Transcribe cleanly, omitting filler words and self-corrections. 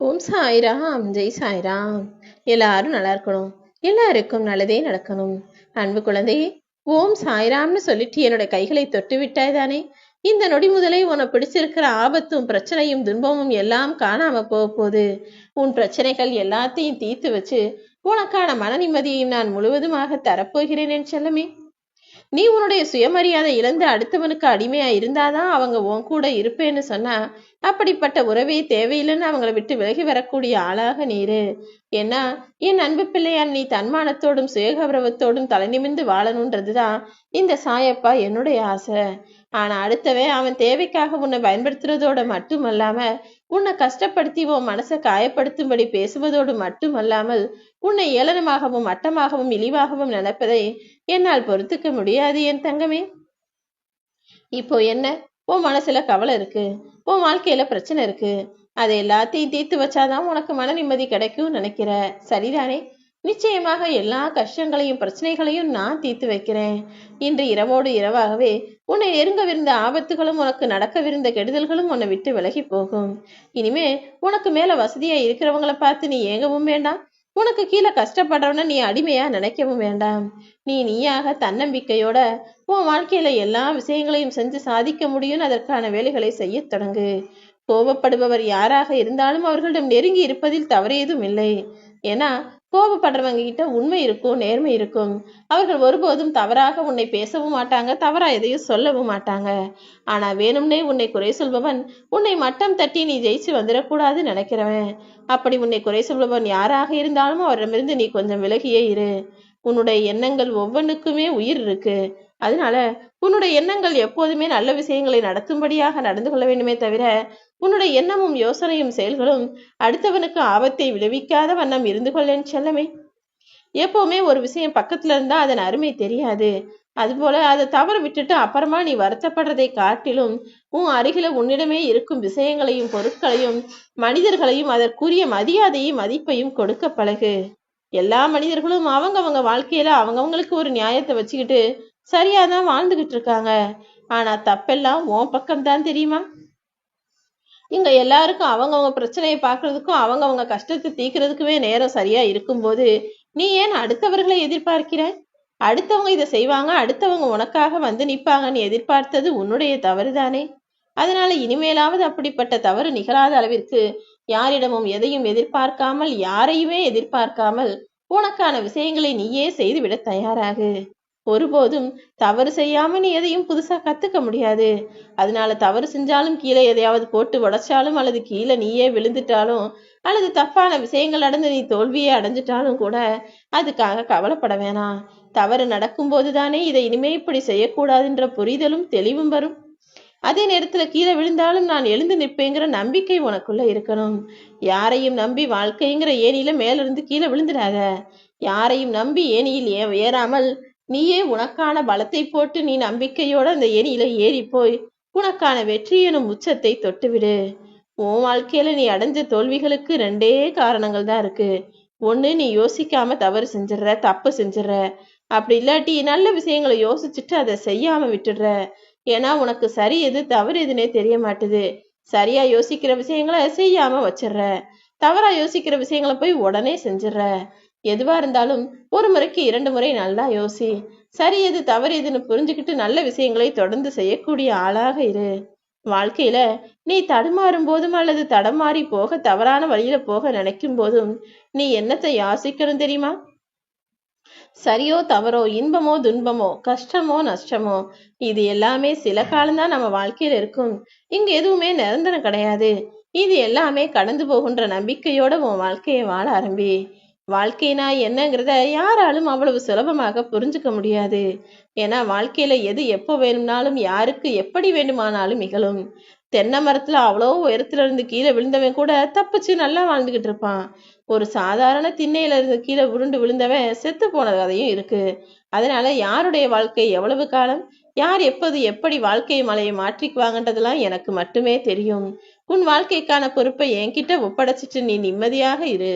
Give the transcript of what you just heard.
ஓம் சாய்ராம், ஜெய் சாய்ராம். எல்லாரும் நல்லா இருக்கணும், எல்லாருக்கும் நல்லதே நடக்கணும். அன்பு குழந்தையே, ஓம் சாய்ராம்னு சொல்லிட்டு என்னோட கைகளை தொட்டு விட்டாய் தானே. இந்த நொடி முதலே உன்னை பிடிச்சிருக்கிற ஆபத்தும் பிரச்சனையும் துன்பமும் எல்லாம் காணாம போக போகுது. உன் பிரச்சனைகள் எல்லாத்தையும் தீர்த்து வச்சு உனக்கான மன நிம்மதியையும் நான் முழுவதுமாக தரப்போகிறேன் என் செல்லமே. நீ உன்னுடைய சுயமரியாதை இழந்து அடுத்தவனுக்கு அடிமையா இருந்தாதான் அவங்க உன் கூட இருப்பேன்னு சொன்னா, அப்படிப்பட்ட உறவே தேவையில்லைன்னு அவங்கள விட்டு விலகி வரக்கூடிய ஆளாக நீரு. ஏன்னா என் அன்பு பிள்ளையான், நீ தன்மானத்தோடும் சுயகௌரவத்தோடும் தலை நிமிர்ந்து வாழணுன்றதுதான் இந்த சாயப்பா என்னுடைய ஆசை. ஆனா அடுத்தவன் அவன் தேவைக்காக உன்னை பயன்படுத்துறதோட மட்டுமல்லாம உன்னை கஷ்டப்படுத்தி உன் மனசை காயப்படுத்தும்படி பேசுவதோடு மட்டுமல்லாமல் உன்னை ஏளனமாகவும் மட்டமாகவும் இழிவாகவும் நினைப்பதை என்னால் பொறுத்துக்க முடியாது என் தங்கமே. இப்போ என்ன, உன் மனசுல கவலை இருக்கு, உன் வாழ்க்கையில பிரச்சனை இருக்கு. அதை எல்லாத்தையும் தீர்த்து வச்சாதான் உனக்கு மன நிம்மதி கிடைக்கும் நினைக்கிற, சரிதானே? நிச்சயமாக எல்லா கஷ்டங்களையும் பிரச்சனைகளையும் நான் தீர்த்து வைக்கிறேன். இன்று இரவோடு இரவாகவே உன்னை நெருங்கவிருந்த ஆபத்துகளும் உனக்கு நடக்கவிருந்த கெடுதல்களும் உன்னை விட்டு விலகி போகும். இனிமே உனக்கு மேல வசதியா இருக்கிறவங்களை பார்த்து நீ ஏங்கவும் வேண்டாம், உனக்கு கீழே கஷ்டப்படுறவன நீ அடிமையா நினைக்கவும் வேண்டாம். நீயாக தன்னம்பிக்கையோட உன் வாழ்க்கையில எல்லா விஷயங்களையும் செஞ்சு சாதிக்க முடியும்னு அதற்கான வேலைகளை செய்ய தொடங்கு. கோபப்படுபவர் யாராக இருந்தாலும் அவர்களிடம் நெருங்கி இருப்பதில் தவறு ஏதும் இல்லை. ஏன்னா கோபப்படுறவங்க கிட்ட உண்மை இருக்கும், நேர்மை இருக்கும். அவர்கள் ஒருபோதும் தவறாக உன்னை பேசவும் மாட்டாங்க, தவறா எதையும் சொல்லவும் மாட்டாங்க. ஆனா வேணும்னே உன்னை குறை சொல்பவன், உன்னை மட்டம் தட்டி நீ ஜெயிச்சு வந்துடக்கூடாதுன்னு நினைக்கிறவன், அப்படி உன்னை குறை சொல்பவன் யாராக இருந்தாலும் அவரிடமிருந்து நீ கொஞ்சம் விலகியே இரு. உன்னுடைய எண்ணங்கள் ஒவ்வொன்றுக்குமே உயிர் இருக்கு. அதனால உன்னுடைய எண்ணங்கள் எப்போதுமே நல்ல விஷயங்களை நடத்தும்படியாக நடந்து கொள்ள வேண்டுமே தவிர, உன்னுடைய எண்ணமும் யோசனையும் செயல்களும் அடுத்தவனுக்கு ஆபத்தை விளைவிக்காத வண்ணம் இருந்து கொள்ளேன் செல்லமே. எப்பவுமே ஒரு விஷயம் பக்கத்துல இருந்தா அதன் அருமை தெரியாது. அதுபோல அதை தவற விட்டுட்டு அப்புறமா நீ வருத்தப்படுறதை காட்டிலும் உன் அருகில உன்னிடமே இருக்கும் விஷயங்களையும் பொருட்களையும் மனிதர்களையும் அதற்குரிய மரியாதையும் மதிப்பையும் கொடுக்க பழகு. எல்லா மனிதர்களும் அவங்கவங்க வாழ்க்கையில அவங்கவங்களுக்கு ஒரு நியாயத்தை வச்சுக்கிட்டு சரியாதான் வாழ்ந்துகிட்டு இருக்காங்க. ஆனா தப்பெல்லாம் உன் பக்கம்தான், தெரியுமா? இங்க எல்லாருக்கும் அவங்கவங்க பிரச்சனையை பார்க்கறதுக்கும் அவங்கவங்க கஷ்டத்தை தீக்கிறதுக்குமே நேரம் சரியா இருக்கும்போது நீ ஏன் அடுத்தவர்களை எதிர்பார்க்கிற? அடுத்தவங்க இதை செய்வாங்க, அடுத்தவங்க உனக்காக வந்து நிப்பாங்கன்னு எதிர்பார்த்தது உன்னுடைய தவறுதானே. அதனால இனிமேலாவது அப்படிப்பட்ட தவறு நிகழாத அளவிற்கு யாரிடமும் எதையும் எதிர்பார்க்காமல், யாரையுமே எதிர்பார்க்காமல் உனக்கான விஷயங்களை நீயே செய்துவிட தயாராகு. ஒருபோதும் தவறு செய்யாம நீ எதையும் புதுசா கத்துக்க முடியாது. அதனால தவறு செஞ்சாலும், கீழே எதையாவது போட்டு உடைச்சாலும், அல்லது கீழே நீயே விழுந்துட்டாலும், அல்லது தப்பான விஷயங்கள் நடந்து நீ தோல்வியே அடைஞ்சிட்டாலும் கூட அதுக்காக கவலைப்பட வேணாம். தவறு நடக்கும் போதுதானே இதை இனிமே இப்படி செய்யக்கூடாதுன்ற புரிதலும் தெளிவும் வரும். அதே நேரத்துல கீழே விழுந்தாலும் நான் எழுந்து நிற்பேங்கிற நம்பிக்கை உனக்குள்ள இருக்கணும். யாரையும் நம்பி வாழ்க்கைங்கிற ஏனியில மேல இருந்து கீழே விழுந்துடாத. யாரையும் நம்பி ஏனியில் ஏறாமல் நீயே உனக்கான பலத்தை போட்டு நீ நம்பிக்கையோட அந்த ஏனியில ஏறி போய் உனக்கான வெற்றி எனும் உச்சத்தை தொட்டுவிடு. உன் வாழ்க்கையில நீ அடைஞ்ச தோல்விகளுக்கு 2 காரணங்கள் தான் இருக்கு. ஒண்ணு, நீ யோசிக்காம தவறு செஞ்சிடற, தப்பு செஞ்சிடற. அப்படி இல்லாட்டி நல்ல விஷயங்களை யோசிச்சுட்டு அதை செய்யாம விட்டுடுற. ஏன்னா உனக்கு சரி எது தவறு எதுன்னே தெரிய மாட்டுது. சரியா யோசிக்கிற விஷயங்களை செய்யாம வச்சிடுற, தவறா யோசிக்கிற விஷயங்களை போய் உடனே செஞ்சிடுற. எதுவா இருந்தாலும் ஒரு முறைக்கு 2 முறை நல்லா யோசி. சரி எது தவறு எதுன்னு புரிஞ்சுக்கிட்டு நல்ல விஷயங்களை தொடர்ந்து செய்யக்கூடிய ஆளாக இரு. வாழ்க்கையில நீ தடுமாறும் போதும் அல்லது தடமாறி போக தவறான வழியில போக நினைக்கும் போதும் நீ என்னத்தை யாசிக்கணும் தெரியுமா? சரியோ தவறோ, இன்பமோ துன்பமோ, கஷ்டமோ நஷ்டமோ, இது எல்லாமே சில காலம்தான் நம்ம வாழ்க்கையில இருக்கும். இங்க எதுவுமே நிரந்தரம் கிடையாது. இது எல்லாமே கடந்து போகின்ற நம்பிக்கையோட உன் வாழ்க்கையை வாழ ஆரம்பி. வாழ்க்கைனா என்னங்கிறத யாராலும் அவ்வளவு சுலபமாக புரிஞ்சுக்க முடியாது. ஏன்னா வாழ்க்கையில எது எப்போ வேணும்னாலும் யாருக்கு எப்படி வேண்டுமானாலும் நிகழும். தென்னை மரத்துல அவ்வளோ உயரத்துல இருந்து கீழே விழுந்தவன் கூட தப்பிச்சு நல்லா வாழ்ந்துகிட்டு இருப்பான். ஒரு சாதாரண திண்ணையில இருந்து கீழே உருண்டு விழுந்தவன் செத்து போன கதையும் இருக்கு. அதனால யாருடைய வாழ்க்கை எவ்வளவு காலம், யார் எப்போது எப்படி வாழ்க்கை மலையை மாற்றிக்குவாங்கன்றதெல்லாம் எனக்கு மட்டுமே தெரியும். உன் வாழ்க்கைக்கான பொறுப்பை என்கிட்ட ஒப்படைச்சிட்டு நீ நிம்மதியாக இரு.